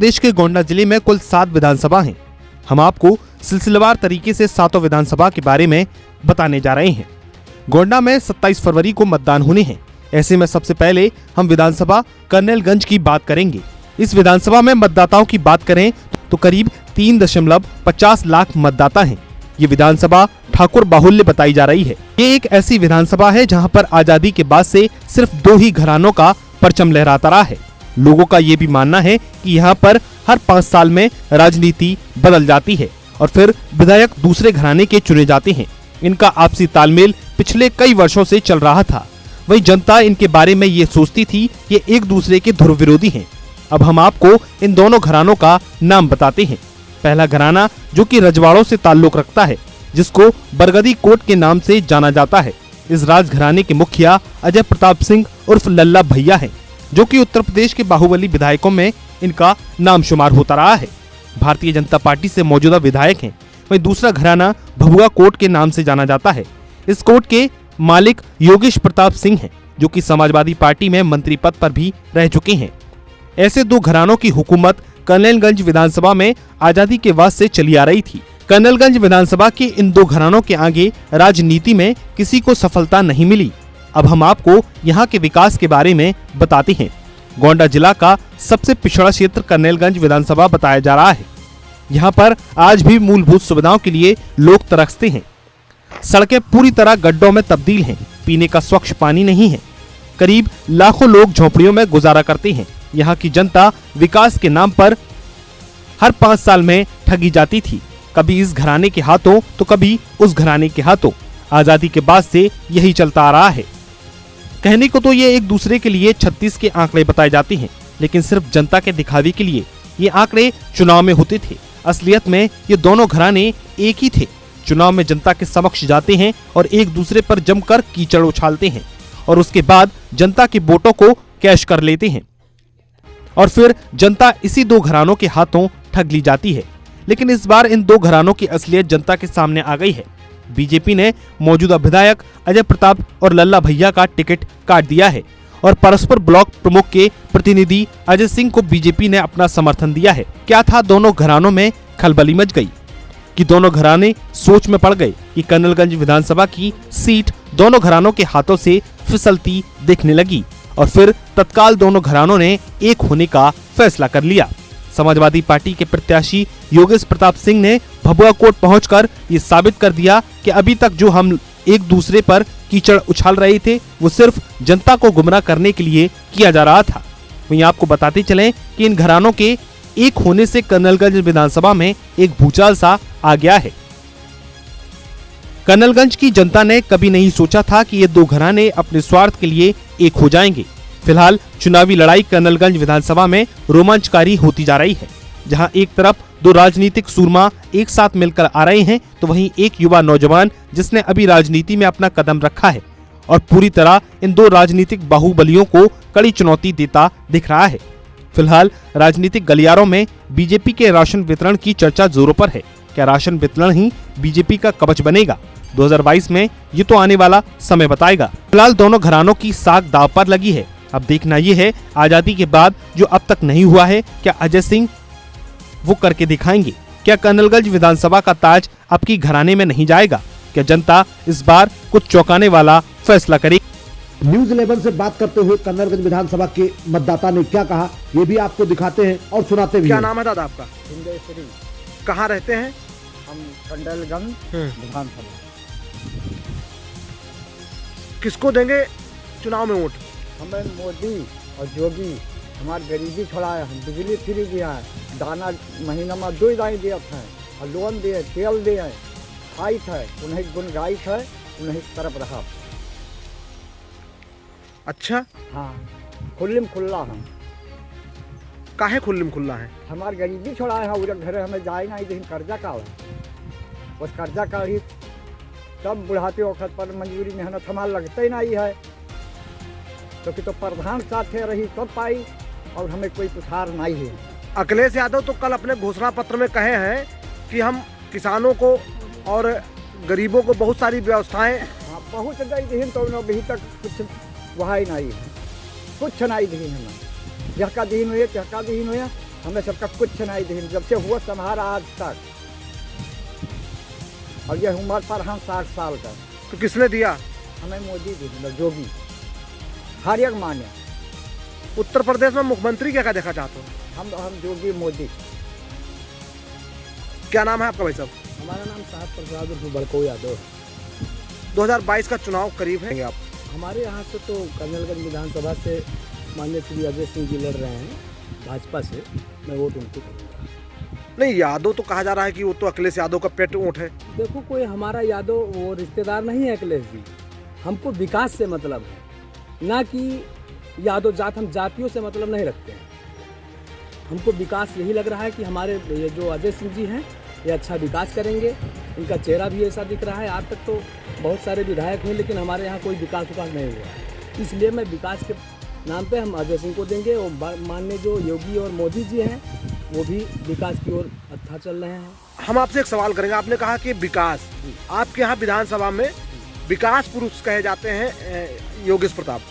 प्रदेश के गोंडा जिले में कुल 7 विधानसभा हैं। हम आपको सिलसिलेवार तरीके से 7 विधानसभा के बारे में बताने जा रहे हैं। गोंडा में 27 फरवरी को मतदान होने हैं। ऐसे में सबसे पहले हम विधानसभा कर्नलगंज की बात करेंगे। इस विधानसभा में मतदाताओं की बात करें तो करीब 3.50 लाख मतदाता हैं। ये विधानसभा ठाकुर बाहुल्य बताई जा रही है। ये एक ऐसी विधानसभा है जहां पर आजादी के बाद से सिर्फ 2 ही घरानों का परचम लहराता रहा है। लोगों का ये भी मानना है कि यहाँ पर हर 5 साल में राजनीति बदल जाती है और फिर विधायक दूसरे घराने के चुने जाते हैं। इनका आपसी तालमेल पिछले कई वर्षों से चल रहा था। वही जनता इनके बारे में ये सोचती थी ये एक दूसरे के ध्रुव विरोधी हैं। अब हम आपको इन दोनों घरानों का नाम बताते हैं। पहला घराना जो कि रजवाड़ों से ताल्लुक रखता है, जिसको बरगदी कोट के नाम से जाना जाता है। इस राजघराने के मुखिया अजय प्रताप सिंह उर्फ लल्ला भैया हैं, जो कि उत्तर प्रदेश के बाहुबली विधायकों में इनका नाम शुमार होता रहा है। भारतीय जनता पार्टी से मौजूदा विधायक हैं। वहीं दूसरा घराना भभुआ कोट के नाम से जाना जाता है। इस कोट के मालिक योगेश प्रताप सिंह हैं, जो कि समाजवादी पार्टी में मंत्री पद पर भी रह चुके हैं। ऐसे 2 घरानों की हुकूमत कर्नलगंज विधानसभा में आजादी के बाद से चली आ रही थी। कर्नलगंज विधानसभा के इन 2 घरानों के आगे राजनीति में किसी को सफलता नहीं मिली। अब हम आपको यहाँ के विकास के बारे में बताते हैं। गोंडा जिला का सबसे पिछड़ा क्षेत्र कर्नलगंज विधानसभा बताया जा रहा है। यहाँ पर आज भी मूलभूत सुविधाओं के लिए लोग तरसते हैं। सड़कें पूरी तरह गड्ढों में तब्दील हैं। पीने का स्वच्छ पानी नहीं है। करीब लाखों लोग झोपड़ियों में गुजारा करते हैं। यहाँ की जनता विकास के नाम पर हर 5 साल में ठगी जाती थी, कभी इस घराने के हाथों तो कभी उस घराने के हाथों। आजादी के बाद से यही चलता आ रहा है। कहने को तो ये एक दूसरे के लिए 36 के आंकड़े बताए जाते हैं, लेकिन सिर्फ जनता के दिखावे के लिए ये आंकड़े चुनाव में होते थे। असलियत में ये दोनों घराने एक ही थे। चुनाव में जनता के समक्ष जाते हैं और एक दूसरे पर जमकर कीचड़ उछालते हैं और उसके बाद जनता के वोटों को कैश कर लेते हैं और फिर जनता इसी 2 घरानों के हाथों ठग ली जाती है। लेकिन इस बार इन 2 घरानों की असलियत जनता के सामने आ गई है। बीजेपी ने मौजूदा विधायक अजय प्रताप और लल्ला भैया का टिकट काट दिया है और परस्पर ब्लॉक प्रमुख के प्रतिनिधि अजय सिंह को बीजेपी ने अपना समर्थन दिया है। क्या था, दोनों घरानों में खलबली मच गई कि दोनों घराने सोच में पड़ गए कि कर्नलगंज विधानसभा की सीट दोनों घरानों के हाथों से फिसलती दिखने लगी और फिर तत्काल दोनों घरानों ने एक होने का फैसला कर लिया। समाजवादी पार्टी के प्रत्याशी योगेश प्रताप सिंह ने भभुआ कोट पहुंचकर ये साबित कर दिया कि अभी तक जो हम एक दूसरे पर कीचड़ उछाल रहे थे वो सिर्फ जनता को गुमराह करने के लिए किया जा रहा था। वहीं आपको बताते चलें कि इन घरानों के एक होने से कर्नलगंज विधानसभा में एक भूचाल सा आ गया है। कर्नलगंज की जनता ने कभी नहीं सोचा था कि ये 2 घराने अपने स्वार्थ के लिए एक हो जाएंगे। फिलहाल चुनावी लड़ाई कर्नलगंज विधानसभा में रोमांचकारी होती जा रही है, जहां एक तरफ 2 राजनीतिक सूरमा एक साथ मिलकर आ रहे हैं, तो वहीं एक युवा नौजवान जिसने अभी राजनीति में अपना कदम रखा है और पूरी तरह इन 2 राजनीतिक बाहुबलियों को कड़ी चुनौती देता दिख रहा है। फिलहाल राजनीतिक गलियारों में बीजेपी के राशन वितरण की चर्चा जोरों पर है। क्या राशन वितरण ही बीजेपी का कवच बनेगा? 2022 में ये तो आने वाला समय बताएगा। फिलहाल दोनों घरानों की साख दांव पर लगी है। अब देखना ये है आजादी के बाद जो अब तक नहीं हुआ है, क्या अजय सिंह वो करके दिखाएंगे? क्या कर्नलगंज विधानसभा का ताज अब की घराने में नहीं जाएगा? क्या जनता इस बार कुछ चौंकाने वाला फैसला करेगी? न्यूज़ 11 से बात करते हुए कर्नलगंज विधानसभा के मतदाता ने क्या कहा, ये भी आपको दिखाते हैं और सुनाते भी। क्या नाम है दादा आपका? हिंदेश्वरी। कहाँ रहते हैं? हम कर्नलगंज विधानसभा। किसको देंगे चुनाव में वोट? हमें मोदी और योगी हमारी गरीबी छुड़ाए, हम बिजली फ्री दिया है, दाना महीना में 2 दाई दिया है और लोन दिए, तेल दिए, खाइत है उन्हें गुनगाइश है, उन्हें तरफ रहा। अच्छा, हाँ, खुल्लम खुल्ला हम। काहे खुल्लम खुल्ला है? हमारी गरीबी छुड़ाए हैं, उधर घर हमें जाए नहीं, लेकिन कर्जा का है, उस कर्जा का ही तब बुढ़ाते वक्त पर मंजूरी मेहनत हमारा लगता ही नहीं है, क्योंकि तो प्रधान साथ रही तब पाई और हमें कोई पुछार नहीं है। अखिलेश यादव तो कल अपने घोषणा पत्र में कहे हैं कि हम किसानों को और गरीबों को बहुत सारी व्यवस्थाएं बहुत दी तो अभी तक कुछ वहाँ ही नहीं है, कुछ नहीं दी हमें। जहका दीन हुए तहका दीन हुए, हमें सबका कुछ नहीं दी, जब से हुआ संहारा आज तक। और ये उम्र पर हम 60 साल का। तो किसने दिया? हमें मोदी दी, मतलब जोगी हर एक माने। उत्तर प्रदेश में मुख्यमंत्री क्या देखा चाहते हो? हम जोगी मोदी। क्या नाम है आपका भाई साहब? हमारा नाम साहब प्रसाद उर्फ बड़को यादव। 2022 का चुनाव करीब है आप? हमारे यहाँ से तो कर्नलगंज विधानसभा से माननीय श्री अजय सिंह जी लड़ रहे हैं भाजपा से। मैं वोट उनको करूँगा। नहीं, यादव तो कहा जा रहा है कि वो तो अखिलेश यादव का पेट ऊँट है। देखो, कोई हमारा यादव वो रिश्तेदार नहीं है अखिलेश जी। हमको विकास से मतलब है, ना कि यादव जात। हम जातियों से मतलब नहीं रखते हैं। हमको विकास यही लग रहा है कि हमारे ये जो अजय सिंह जी हैं ये अच्छा विकास करेंगे। इनका चेहरा भी ऐसा दिख रहा है। आज तक तो बहुत सारे विधायक हैं, लेकिन हमारे यहाँ कोई विकास नहीं हुआ है। इसलिए मैं विकास के नाम पे हम अजय सिंह को देंगे। और माननीय जो योगी और मोदी जी हैं वो भी विकास की ओर अच्छा चल रहे हैं। हम आपसे एक सवाल करेंगे। आपने कहा कि विकास, आपके यहाँ विधानसभा में विकास पुरुष कहे जाते हैं योगेश प्रताप,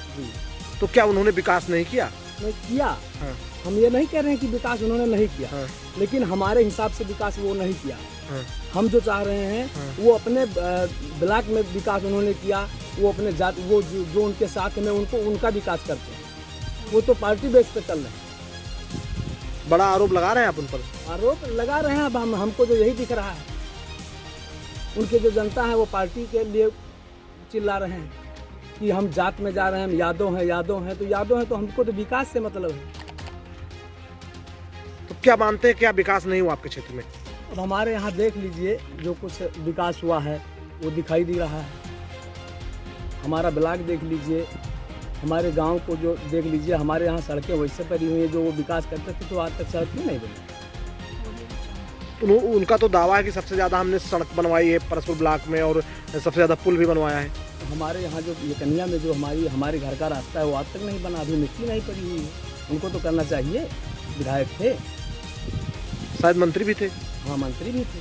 तो क्या उन्होंने विकास नहीं किया? नहीं किया। हाँ। हम ये नहीं कह रहे हैं कि विकास उन्होंने नहीं किया। हाँ। लेकिन हमारे हिसाब से विकास वो नहीं किया। हाँ। हम जो चाह रहे हैं वो अपने ब्लॉक में विकास उन्होंने किया। वो अपने जात वो जो उनके साथ में उनको उनका विकास करते हैं। वो तो पार्टी बेस पे चल रहे हैं। बड़ा आरोप लगा रहे हैं आप उन पर? आरोप लगा रहे हैं। अब हमको जो यही दिख रहा है, उनके जो जनता है वो पार्टी के लिए चिल्ला रहे हैं कि हम जात में जा रहे हैं, हम यादव हैं। यादव हैं तो हमको तो विकास से मतलब है। तो क्या मानते हैं, क्या विकास नहीं हुआ आपके क्षेत्र में? अब हमारे यहाँ देख लीजिए, जो कुछ विकास हुआ है वो दिखाई दे रहा है। हमारा ब्लॉक देख लीजिए, हमारे गांव को जो देख लीजिए। हमारे यहाँ सड़कें वैसे पड़ी हुई हैं। जो वो विकास करते थे तो आज तक सड़क क्यों नहीं बनी? उनका तो दावा है कि सबसे ज़्यादा हमने सड़क बनवाई है परसपुर ब्लॉक में, और सबसे ज़्यादा पुल भी बनवाया है। हमारे यहाँ जो ये कन्या में जो हमारे घर का रास्ता है वो आज तक नहीं बना, अभी मिट्टी नहीं पड़ी हुई है। उनको तो करना चाहिए। विधायक थे, शायद मंत्री भी थे। हाँ, मंत्री भी थे।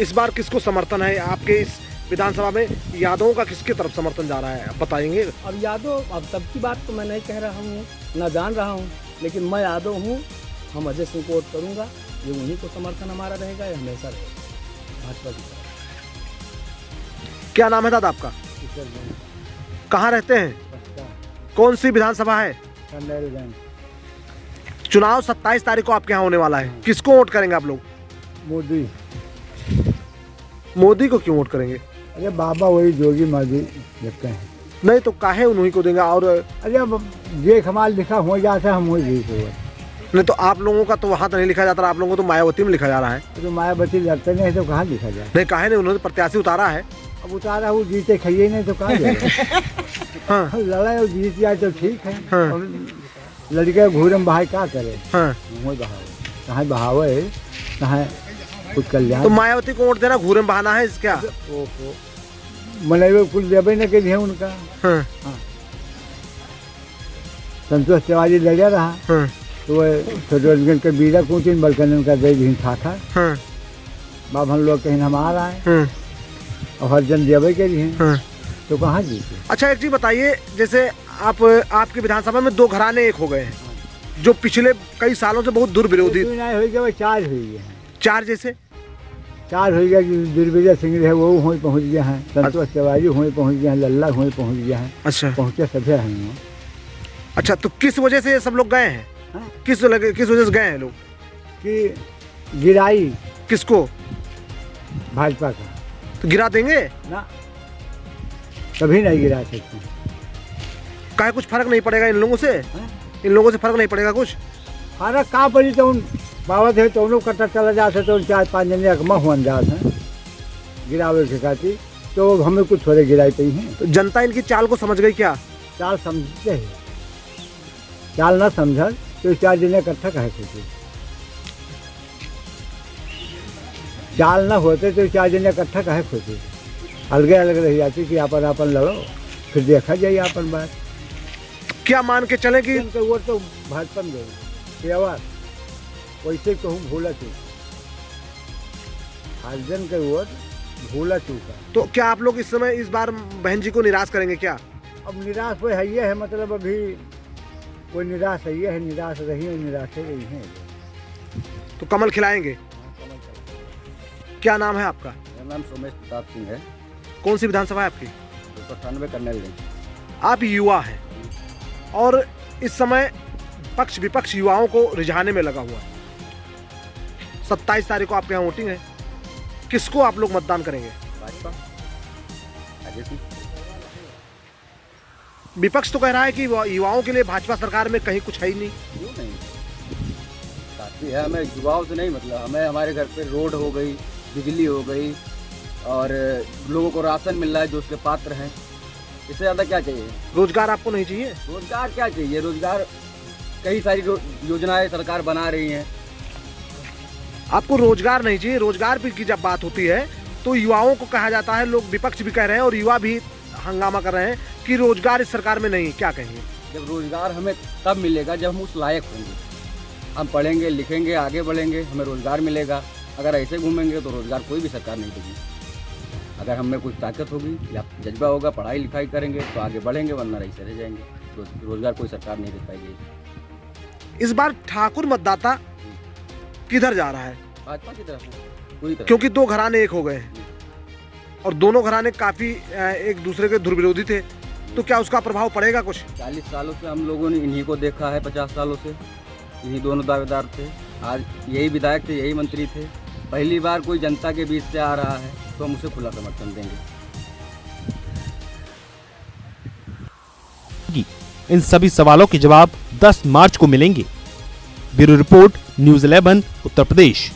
इस बार किसको समर्थन है आपके इस विधानसभा में? यादवों का किसकी तरफ समर्थन जा रहा है, आप बताएंगे? अब यादव, अब सबकी बात तो मैं नहीं कह रहा हूँ, ना जान रहा हूँ, लेकिन मैं यादव हूँ। हम अजय सिंह को वोट करूँगा। ये उन्हीं को समर्थन हमारा रहेगा, ये हमेशा रहेगा भाजपा की तरफ। क्या नाम है दादा आपका? कहाँ रहते हैं? कौन सी विधानसभा है? चुनाव 27 तारीख को आपके यहाँ होने वाला है। किसको वोट करेंगे आप लोग? मोदी। मोदी को क्यों वोट करेंगे? अरे बाबा वही जोगी मोदी देखते हैं। नहीं तो काहे उन्हीं को देंगे? और अरे अब ये हमारा लिखा हो जाता है, हम वही देख। नहीं तो आप लोगों का तो वहाँ तो नहीं लिखा जाता, आप लोगों को तो मायावती में लिखा जा रहा है। तो मायावती लड़ते नहीं तो कहाँ लिखा जाए? नहीं, काहे नहीं, उन्होंने प्रत्याशी उतारा है। अब उतारा वो जीते खाइए नहीं तो कहाँ जाएगा? हाँ। लड़ाई और जीत जाए तो ठीक है। हाँ। और लड़के घूरम बहाए क्या करे? हाँ। कहाँ बहावे, कहाँ कुछ कल्याण। तो मायावती को वोट देना घूरे में बहाना है क्या? मनैवे कुल देवे न के लिए उनका। हाँ। हाँ। संतोष तिवारी लगे रहा। हाँ। तो वह छत्तीसगढ़ के बीरा कुचिन बलकन का दे दी था। हाँ। बाब हम लोग कहीं हम आ रहा है। हाँ। और हर जन देवे के लिए। हाँ। तो कहाँ जीते? अच्छा, एक चीज बताइए, जैसे आपकी विधानसभा में 2 घराने एक हो गए हैं, जो पिछले कई सालों से बहुत दुर्विरोधी। चार हुई है। चार जैसे? चार हो गया। दुर्विजय सिंह है वो वहीं पहुँच गया है। संतोष तिवारी वहीं पहुँच गया है। लल्ला वहीं पहुँच गया है। अच्छा। पहुँचे सभी हैं। अच्छा, तो किस वजह से सब लोग गए हैं? हाँ? किस वजह से गए हैं लोग? कि गिराई किसको? भाजपा का। तो गिरा देंगे ना, कभी नहीं गिरा सकते। काहे कुछ फर्क नहीं पड़ेगा इन लोगों से? हाँ? इन लोगों से फर्क नहीं पड़ेगा कुछ? अरे कहाँ पड़ी तो उन बाबा थे तो उन कट्टा चला जाते तो 4-5 जने अकमा हुआ अंदाज है गिरावे के खाती। तो हमें कुछ थोड़े गिराई पई हैं। तो जनता इनकी चाल को समझ गई क्या? चाल समझते हैं। चाल ना समझ तो 4 जने इकट्ठा कहे थे। चाल ना होते तो 4 जने इकट्ठा कहे खोते। अलग अलग रह जाती कि अपन अपन लड़ो, फिर देखा जाए अपन बात। क्या मान के चले कि वो तो भाजपा में व्यवहार वैसे कहूँ भूला चूक। हरजन के वोट भूला चूका। तो क्या आप लोग इस समय इस बार बहन जी को निराश करेंगे क्या? अब निराश वो है, ये है मतलब अभी कोई निराश है, ये है निराश रही है, निराश रही है। तो कमल खिलाएंगे। क्या नाम है आपका? मेरा नाम सोमेश प्रताप सिंह है। कौन सी विधानसभा है आपकी? 298 करनेलगंज। आप युवा हैं और इस समय पक्ष विपक्ष युवाओं को रिझाने में लगा हुआ है। 27 तारीख को आपके यहाँ वोटिंग है, किसको आप लोग मतदान करेंगे? भाजपा आगे सिंह। विपक्ष तो कह रहा है कि युवाओं के लिए भाजपा सरकार में कहीं कुछ है ही नहीं। क्यों नहीं, काफी है। हमें युवाओं से नहीं मतलब, हमें हमारे घर पे रोड हो गई, बिजली हो गई और लोगों को राशन मिल रहा है जो उसके पात्र हैं। इससे ज़्यादा क्या चाहिए? रोजगार आपको नहीं चाहिए? रोजगार क्या चाहिए? रोजगार कई सारी योजनाएं सरकार बना रही हैं। आपको रोजगार नहीं चाहिए। रोजगार की जब बात होती है तो युवाओं को कहा जाता है, लोग विपक्ष भी कह रहे हैं और युवा भी हंगामा कर रहे हैं कि रोजगार इस सरकार में नहीं। क्या कहेंगे? जब रोजगार हमें तब मिलेगा जब हम उस लायक होंगे, हम पढ़ेंगे लिखेंगे आगे बढ़ेंगे, हमें रोजगार मिलेगा। अगर ऐसे घूमेंगे तो रोजगार कोई भी सरकार नहीं देगी। अगर हमें कुछ ताकत होगी या जज्बा होगा, पढ़ाई लिखाई करेंगे तो आगे बढ़ेंगे, वरना ऐसे रह जाएंगे। रोजगार कोई सरकार नहीं दे पाएगी। इस बार ठाकुर मतदाता किधर जा रहा है? भाजपा की तरफ पूरी तरह, क्योंकि दो घराने एक हो गए हैं और दोनों घराने काफी एक दूसरे के दुर्विरोधी थे, तो क्या उसका प्रभाव पड़ेगा कुछ? 40 सालों से हम लोगों ने इन्हीं को देखा है, 50 सालों से इन्हीं दोनों दावेदार थे। आज यही विधायक थे, यही मंत्री थे। पहली बार कोई जनता के बीच से आ रहा है तो हम उसे खुला समर्थन देंगे। इन सभी सवालों के जवाब 10 मार्च को मिलेंगे। Bureau report, news 11 Uttar Pradesh.